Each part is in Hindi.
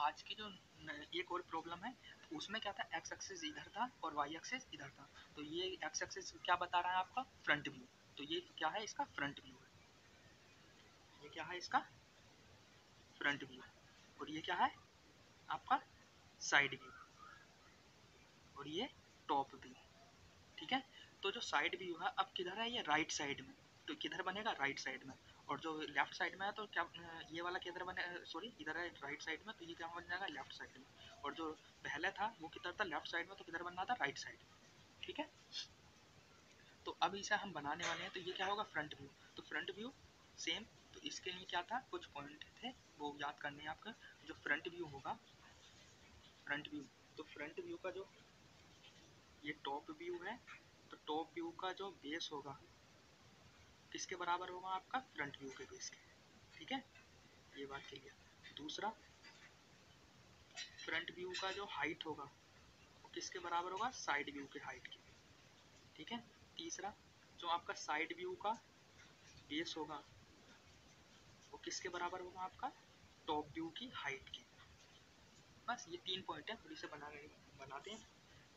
आज की जो एक और प्रॉब्लम है, तो उसमें क्या था, एक्स एक्सिस इधर था और वाई एक्सिस इधर था। तो ये एक्स एक्सिस क्या बता रहा है आपका, फ्रंट व्यू। तो ये क्या है, इसका फ्रंट व्यू है। ये क्या है, इसका फ्रंट व्यू। और ये क्या है आपका साइड व्यू, और ये टॉप व्यू। ठीक है, तो जो साइड व्यू है अब किधर है, ये राइट साइड में। तो किधर बनेगा, राइट साइड में। और जो लेफ्ट साइड में है तो क्या, ये वाला किधर बने, सॉरी इधर है राइट साइड में, तो ये क्या बन जाएगा, लेफ्ट साइड में। और जो पहले था वो किधर था, लेफ्ट साइड में, तो किधर बनना था, राइट साइड में। ठीक है, तो अब इसे हम बनाने वाले हैं, तो ये क्या होगा, फ्रंट व्यू। तो फ्रंट व्यू सेम, तो इसके लिए क्या था, कुछ पॉइंट थे वो याद करने हैं आपका। जो फ्रंट व्यू होगा, फ्रंट व्यू, तो फ्रंट व्यू का जो ये टॉप व्यू है, तो टॉप व्यू का जो बेस होगा किसके बराबर होगा, आपका फ्रंट व्यू के बेस के। ठीक है, ये बात क्लियर। दूसरा, फ्रंट व्यू का जो हाइट होगा वो किसके बराबर होगा, साइड व्यू के हाइट के। ठीक है, तीसरा, जो आपका साइड व्यू का बेस होगा वो किसके बराबर होगा, आपका टॉप व्यू की हाइट के। बस ये 3 पॉइंट है, और इसे बनाते हैं।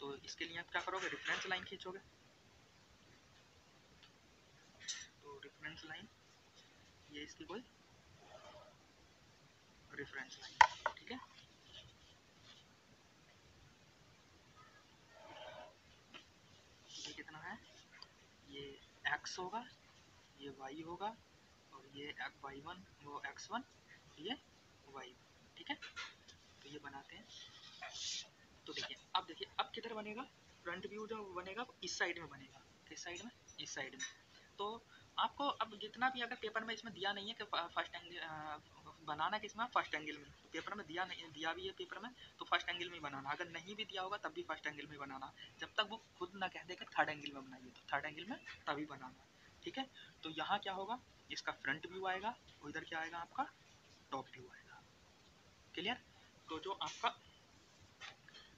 तो इसके लिए आप क्या करोगे, रेफरेंस लाइन खींचोगे। तो रेफरेंस लाइन, ये इसकी कोई रेफरेंस लाइन। ठीक है, ये कितना है, ये x होगा, ये y होगा, और ये y1 वो x1, ये y1। ठीक है, तो ये बनाते हैं। तो देखिए, अब किधर बनेगा, फ्रंट व्यू जो बनेगा इस साइड में बनेगा। किस साइड में, इस साइड में। तो आपको अब जितना भी अगर पेपर में इसमें दिया नहीं है कि फर्स्ट एंगल बनाना किस में, फर्स्ट एंगल में, तो पेपर में दिया नहीं, दिया भी है पेपर में तो फर्स्ट एंगल में बनाना। अगर नहीं भी दिया होगा तब भी फर्स्ट एंगल में बनाना, जब तक वो खुद ना कह दे कि थर्ड एंगल में बनाइए, तो थर्ड एंगल में तभी बनाना। ठीक है, तो यहाँ क्या होगा, इसका फ्रंट व्यू आएगा, और इधर क्या आएगा, आपका टॉप व्यू आएगा। क्लियर। तो जो आपका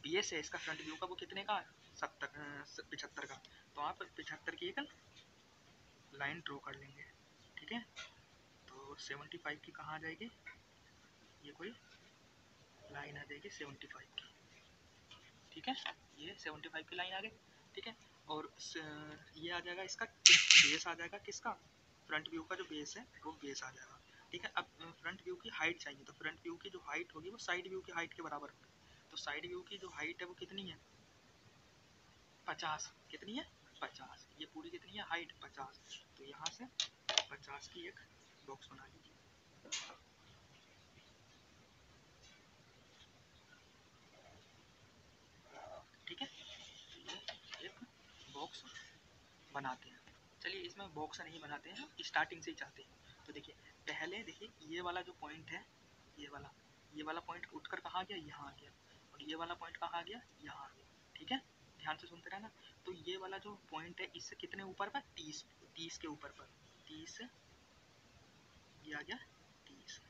बेस है इसका फ्रंट व्यू का, वो कितने का, 75 का। तो आप 75 की एक लाइन ड्रॉ कर लेंगे। ठीक है, तो 75 की कहाँ आ जाएगी, ये कोई लाइन आ जाएगी 75 की। ठीक है, ये 75 की लाइन आ गई। ठीक है, और ये आ जाएगा इसका बेस, आ जाएगा किसका, फ्रंट व्यू का जो बेस है वो बेस आ जाएगा। ठीक है, अब फ्रंट व्यू की हाइट चाहिए, तो फ्रंट व्यू की जो हाइट होगी वो साइड व्यू की हाइट के बराबर होगी। तो साइड व्यू की जो हाइट है वो कितनी है, 50। कितनी है, 50। ये पूरी कितनी है, हाइट 50। तो यहाँ से 50 की एक बॉक्स बना लीजिए। ठीक है, ये एक बॉक्स बनाते हैं। चलिए, इसमें बॉक्स नहीं बनाते हैं, स्टार्टिंग से ही चाहते हैं। तो देखिए, पहले देखिए ये वाला जो पॉइंट है, ये वाला पॉइंट उठकर कहाँ गया, यहाँ आ गया। और ये वाला पॉइंट कहाँ आ गया, यहाँ आ गया। ठीक है, ध्यान से सुनते रहना। तो ये वाला जो पॉइंट है इससे कितने ऊपर पर, 30 के ऊपर पर, 30, ये आ गया 30,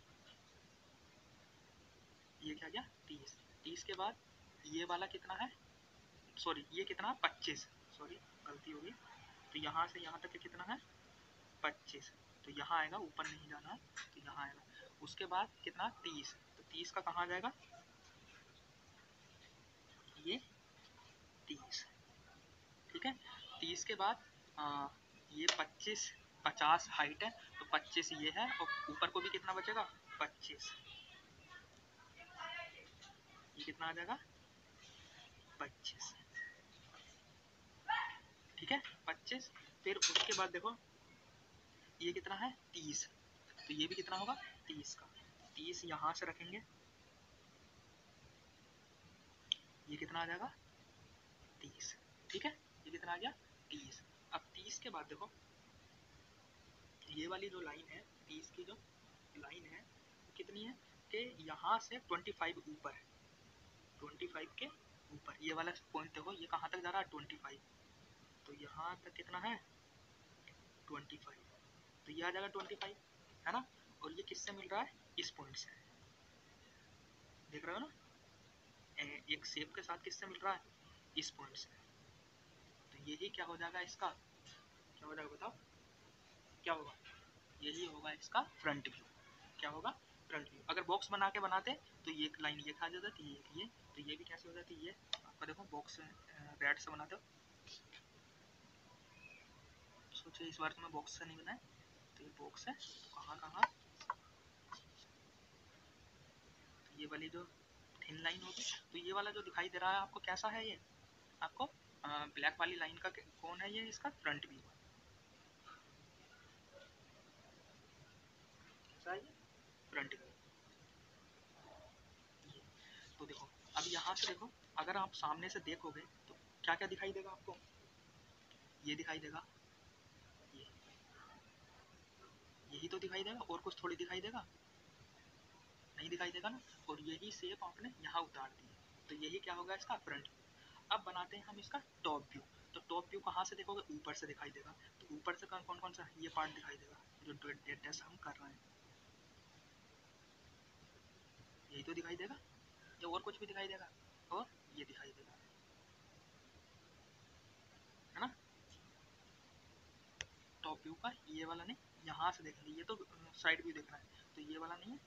ये क्या गया 30। 30 के बाद ये वाला कितना है, सॉरी ये कितना, 25, सॉरी गलती हो गई। तो यहाँ से यहाँ तक कितना है, 25। तो यहाँ आएगा, ऊपर नहीं जाना है, तो यहाँ आएगा। उसके बाद कितना, 30। तो 30 का कहाँ जाएगा, ये 30। ठीक है, 30 के बाद ये 25, 50 हाइट है, तो 25 ये है, और ऊपर को भी कितना बचेगा, 25। ये कितना आ जाएगा, 25। ठीक है, 25। फिर उसके बाद देखो ये कितना है, 30। तो ये भी कितना होगा, 30 का। 30 यहाँ से रखेंगे, ये कितना आ जाएगा, 30। ठीक है, ये कितना आ गया, 30। अब 30 के बाद देखो ये वाली जो लाइन है, 30 की जो लाइन है वो कितनी है, कि यहाँ से 25 ऊपर है, 25 के ऊपर ये वाला पॉइंट देखो, ये कहाँ तक जा रहा है, 25। तो यहाँ तक कितना है, 25। तो ये आ जाएगा 25, है ना। और ये किससे मिल रहा है, इस पॉइंट से, देख रहे हो ना, एक शेप के साथ किससे मिल रहा है, इस पॉइंट से। तो यही क्या हो जाएगा इसका, क्या हो जाएगा बताओ, क्या होगा, यही होगा इसका फ्रंट व्यू। क्या होगा, फ्रंट व्यू। अगर बॉक्स बना के बनाते तो ये एक लाइन ये खा जाता थी, ये तो ये भी कैसे हो जाती है, ये आपका देखो बॉक्स रेड से बनाते हो, सोचिए इस बार तो मैं बॉक्स से नहीं बनाया, तो ये बॉक्स है तो कहाँ कहाँ, तो ये वाली जो थिन लाइन होगी, तो ये वाला जो दिखाई दे रहा है आपको कैसा है, ये आपको ब्लैक वाली लाइन का कौन है, ये इसका फ्रंट व्यू है, कैसा है ये फ्रंट व्यू। तो देखो अब यहाँ से देखो, अगर आप सामने से देखोगे तो क्या क्या दिखाई देगा आपको, ये दिखाई देगा, ये यही तो दिखाई देगा, और कुछ थोड़ी दिखाई देगा, नहीं दिखाई देगा ना। और यही शेप आपने यहाँ उतार दी, तो यही क्या होगा इसका फ्रंट व्यू। अब बनाते हैं हम इसका टॉप व्यू। तो टॉप व्यू कहाँ से देखोगे, ऊपर से दिखाई देगा, तो ऊपर से कौन कौन सा ये पार्ट दिखाई देगा जो टेस्ट हम कर रहे हैं, यही तो दिखाई देगा, या और कुछ भी दिखाई देगा, और ये दिखाई देगा, है ना। टॉप व्यू का ये वाला नहीं, यहाँ से देखेंगे, ये तो साइड व्यू देख रहा है, तो ये वाला नहीं है,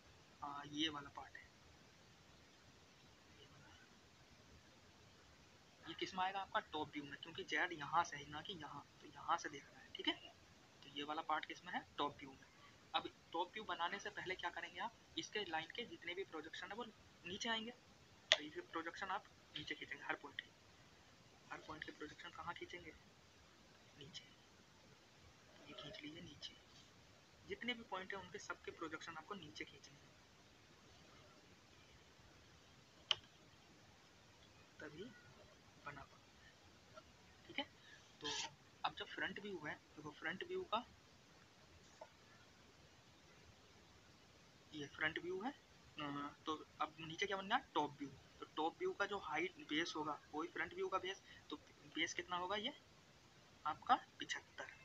ये वाला पार्ट है, ये वाला, ये किस में आएगा आपका टॉप व्यू में, क्योंकि जेड यहाँ से है ना कि यहाँ, तो यहाँ से देख रहा है, ठीक है। तो ये वाला पार्ट किस में है, टॉप व्यू में। अब टॉप व्यू बनाने से पहले क्या करेंगे आप, इसके लाइन के जितने भी प्रोजेक्शन है वो नीचे आएंगे, तो ये प्रोजेक्शन आप नीचे खींचेंगे, हर पॉइंट के प्रोजेक्शन कहाँ खींचेंगे, नीचे, ये खींच लीजिए नीचे, जितने भी पॉइंट है उनके सबके प्रोजेक्शन आपको नीचे खींचेंगे, तभी बना पाओ, ठीक है। तो अब जब फ्रंट व्यू है, देखो फ्रंट व्यू का ये फ्रंट व्यू है, तो अब नीचे क्या बनना है, टॉप व्यू। तो टॉप व्यू का जो हाइट बेस होगा वही फ्रंट व्यू का बेस, तो बेस कितना होगा, ये आपका 75,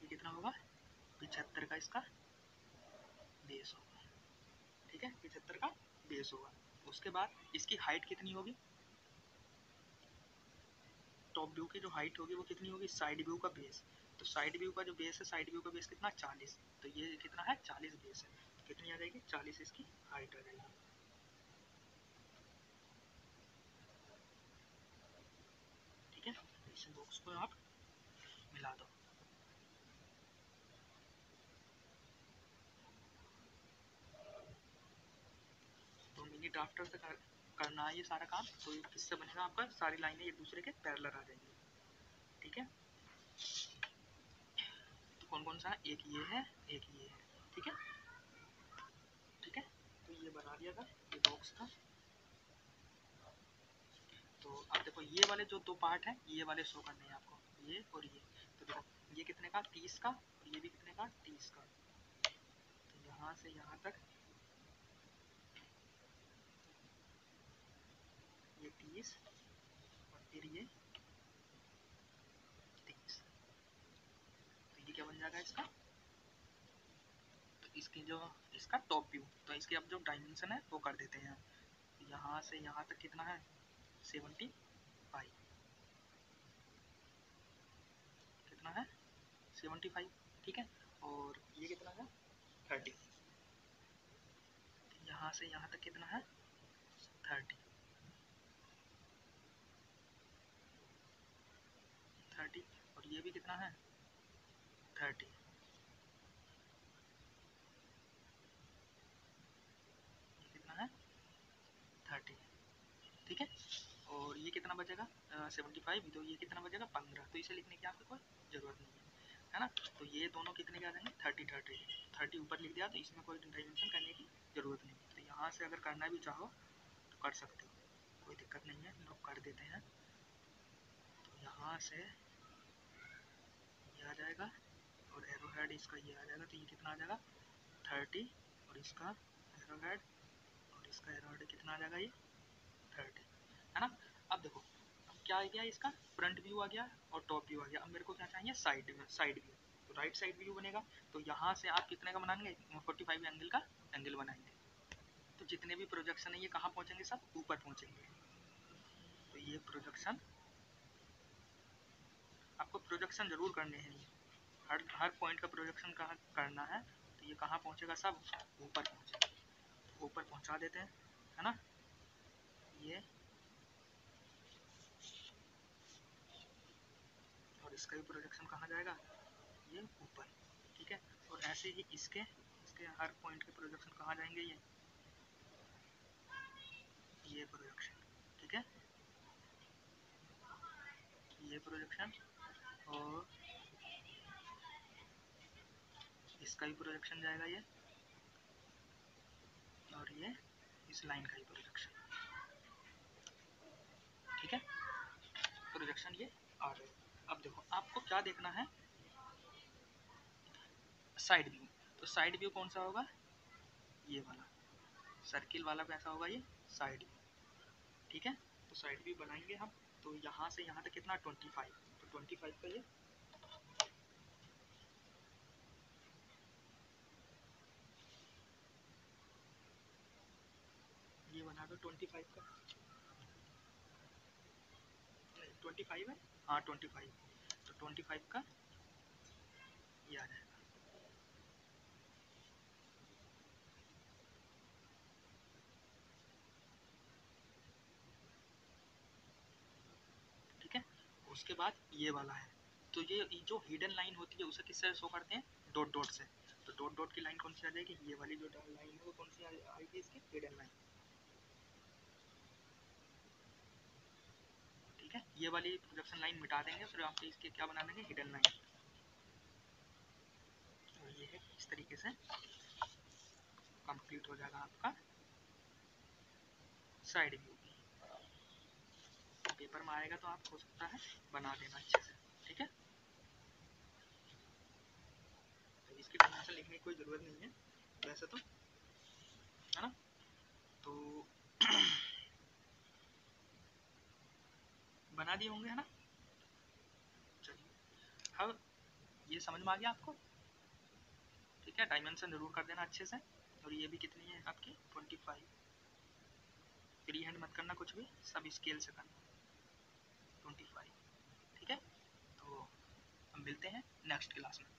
ये कितना होगा 75 का इसका बेस होगा, ठीक है, 75 का बेस होगा। उसके बाद इसकी हाइट कितनी होगी, टॉप व्यू की जो हाइट होगी वो कितनी होगी, साइड व्यू का बेस, तो साइड व्यू का जो बेस है, साइड व्यू का बेस कितना 40, तो ये कितना है 40 बेस है, तो कितनी आ जाएगी 40 इसकी हाइट आ जाएगी, ठीक है। इस बॉक्स को आप मिला दो, तो मिनी ड्राफ्टर से करना है ये सारा काम, तो किससे बनेगा आपका, सारी लाइनें एक दूसरे के पैरेलल आ जाएंगी, ठीक है। तो कौन कौन सा है, एक ये है, एक ये है, ठीक है, ठीक है। तो ये बना दिया था, ये बॉक्स था। तो अब देखो ये वाले जो दो पार्ट हैं, ये वाले शो करने हैं आपको, ये और ये। तो देखो ये कितने का, 30 का, और ये भी कितने का, 30 का। तो यहाँ से यहाँ तक ये 30, और फिर ये 30, तो ये क्या बन जाएगा इसका, तो इसकी जो इसका टॉप व्यू, तो इसके अब जो डायमेंशन है वो कर देते हैं। यहाँ से यहाँ तक कितना है, 75, कितना है 75, ठीक है। और ये कितना है 30, यहाँ से यहाँ तक कितना है 30, 30, और ये भी कितना है 30, ये कितना है 30, ठीक है। और ये कितना बचेगा 75, तो ये कितना बचेगा 15, तो इसे लिखने की आपको कोई ज़रूरत नहीं है ना। तो ये दोनों कितने के आ जाएंगे 30 30, 30 ऊपर लिख दिया, तो इसमें कोई डायमेंशन करने की ज़रूरत नहीं है। तो यहाँ से अगर करना भी चाहो तो कर सकते हो, कोई दिक्कत नहीं है, लोग कर देते हैं। तो यहाँ से ये आ जाएगा, और एरो हेड इसका ये आ जाएगा, तो ये कितना आ जाएगा 30, और इसका एरो हेड, और इसका एरो हेड कितना आ जाएगा ये 30, है ना। अब देखो अब क्या आ गया, इसका फ्रंट व्यू आ गया और टॉप व्यू आ गया। अब मेरे को क्या चाहिए, साइड व्यू, तो राइट साइड व्यू बनेगा। तो यहाँ से आप कितने का बनाएंगे, 45 एंगल का एंगल बनाएंगे, तो जितने भी प्रोजेक्शन है ये कहाँ पहुँचेंगे, सब ऊपर पहुँचेंगे। तो ये प्रोजेक्शन आपको प्रोजेक्शन जरूर करने हैं, हर पॉइंट का प्रोजेक्शन कहाँ करना है, तो ये कहाँ पहुँचेगा, सब ऊपर पहुँचेगा, ऊपर पहुँचा देते हैं, है ना। ये और इसका भी प्रोजेक्शन कहाँ जाएगा, ये ऊपर, ठीक है। और ऐसे ही इसके हर पॉइंट के प्रोजेक्शन कहाँ जाएंगे, ये प्रोजेक्शन, ठीक है, ये प्रोजेक्शन और इसका भी प्रोजेक्शन जाएगा ये, और ये इस लाइन का भी प्रोजेक्शन, ठीक है। प्रोजेक्शन ये आ रहे हैं। अब देखो आपको क्या देखना है, साइड व्यू। तो साइड व्यू कौन सा होगा, ये वाला सर्किल वाला कैसा होगा, ये साइड व्यू, ठीक है। तो साइड व्यू बनाएंगे हम, तो यहाँ से यहाँ तक कितना 25, तो 25 का ये बना दो 25 का, 25 है, हाँ 25, तो 25 का ये आ जाएगा, ठीक है। उसके बाद ये वाला है, तो ये जो हिडन लाइन होती है उसे किससे शो करते हैं, डॉट डॉट से। तो डॉट डॉट की लाइन कौन सी आ जाएगी, ये वाली जो लाइन है वो कौन सी आएगी, इसकी हिडन लाइन, ठीक है। ये वाली प्रोजेक्शन लाइन मिटा देंगे, फिर आप इसके क्या बना देंगे, हिडन लाइन। और ये है इस तरीके से कंप्लीट हो जाएगा आपका साइड व्यू। पेपर में आएगा तो आप हो सकता है बना देना अच्छे से, ठीक है। तो इसकी डायमेंशन लिखने की कोई ज़रूरत नहीं है वैसे तो, है ना। तो बना दिए होंगे, है ना। चलिए अब ये समझ में आ गया आपको, ठीक है। डायमेंशन जरूर कर देना अच्छे से। और ये भी कितनी है आपकी 25, फ्री हैंड मत करना कुछ भी, सब स्केल से करना 25, ठीक है। तो हम मिलते हैं नेक्स्ट क्लास में।